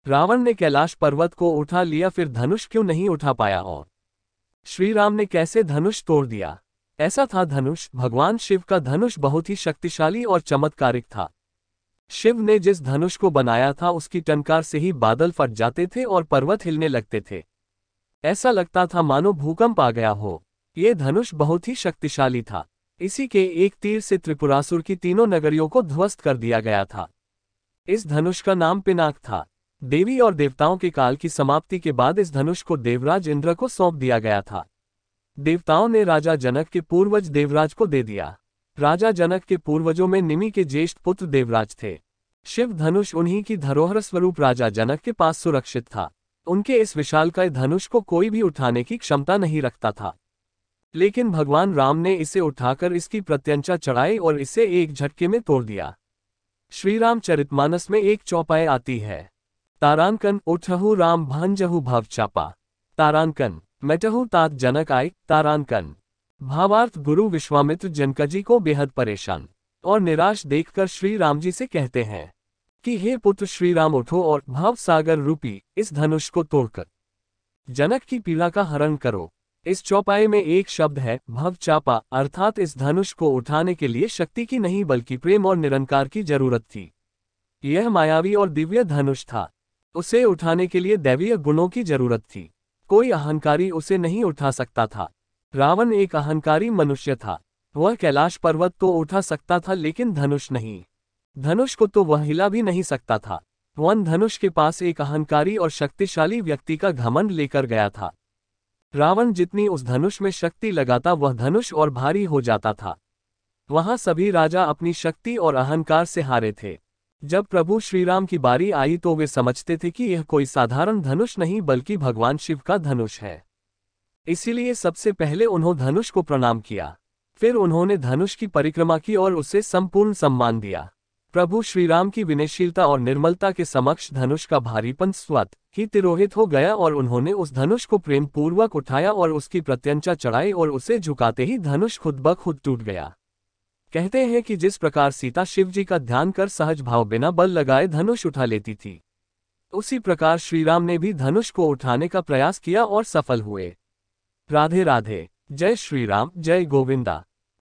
रावण ने कैलाश पर्वत को उठा लिया, फिर धनुष क्यों नहीं उठा पाया? और श्री राम ने कैसे धनुष तोड़ दिया? ऐसा था, धनुष भगवान शिव का धनुष बहुत ही शक्तिशाली और चमत्कारिक था। शिव ने जिस धनुष को बनाया था उसकी टंकार से ही बादल फट जाते थे और पर्वत हिलने लगते थे। ऐसा लगता था मानो भूकंप आ गया हो। ये धनुष बहुत ही शक्तिशाली था। इसी के एक तीर से त्रिपुरासुर की तीनों नगरियों को ध्वस्त कर दिया गया था। इस धनुष का नाम पिनाक था। देवी और देवताओं के काल की समाप्ति के बाद इस धनुष को देवराज इंद्र को सौंप दिया गया था। देवताओं ने राजा जनक के पूर्वज देवराज को दे दिया। राजा जनक के पूर्वजों में निमि के ज्येष्ठ पुत्र देवराज थे। शिव धनुष उन्हीं की धरोहर स्वरूप राजा जनक के पास सुरक्षित था। उनके इस विशालकाय धनुष को कोई भी उठाने की क्षमता नहीं रखता था। लेकिन भगवान राम ने इसे उठाकर इसकी प्रत्यंचा चढ़ाई और इसे एक झटके में तोड़ दिया। श्री रामचरितमानस में एक चौपाई आती है, तारांकन उठहु राम भंजहु भव चापा। तारांकन मेटहु तात जनक आय तारांकन। भावार्थ, गुरु विश्वामित्र जनकजी को बेहद परेशान और निराश देखकर श्री राम जी से कहते हैं कि हे पुत्र श्री राम, उठो और भव सागर रूपी इस धनुष को तोड़कर जनक की पीड़ा का हरण करो। इस चौपाई में एक शब्द है भव चापा, अर्थात इस धनुष को उठाने के लिए शक्ति की नहीं बल्कि प्रेम और निरंकार की जरूरत थी। यह मायावी और दिव्य धनुष था। उसे उठाने के लिए दैवीय गुणों की जरूरत थी। कोई अहंकारी उसे नहीं उठा सकता था। रावण एक अहंकारी मनुष्य था। वह कैलाश पर्वत तो उठा सकता था लेकिन धनुष नहीं। धनुष को तो वह हिला भी नहीं सकता था। वन धनुष के पास एक अहंकारी और शक्तिशाली व्यक्ति का घमंड लेकर गया था। रावण जितनी उस धनुष में शक्ति लगाता वह धनुष और भारी हो जाता था। वहां सभी राजा अपनी शक्ति और अहंकार से हारे थे। जब प्रभु श्रीराम की बारी आई तो वे समझते थे कि यह कोई साधारण धनुष नहीं बल्कि भगवान शिव का धनुष है। इसीलिए सबसे पहले उन्होंने धनुष को प्रणाम किया। फिर उन्होंने धनुष की परिक्रमा की और उसे संपूर्ण सम्मान दिया। प्रभु श्रीराम की विनयशीलता और निर्मलता के समक्ष धनुष का भारीपन स्वतः ही तिरोहित हो गया और उन्होंने उस धनुष को प्रेम पूर्वक उठाया और उसकी प्रत्यंचा चढ़ाई और उसे झुकाते ही धनुष खुद ब खुद टूट गया। कहते हैं कि जिस प्रकार सीता शिव जी का ध्यान कर सहज भाव बिना बल लगाए धनुष उठा लेती थी, उसी प्रकार श्रीराम ने भी धनुष को उठाने का प्रयास किया और सफल हुए। राधे राधे। जय श्री राम, जय गोविंदा।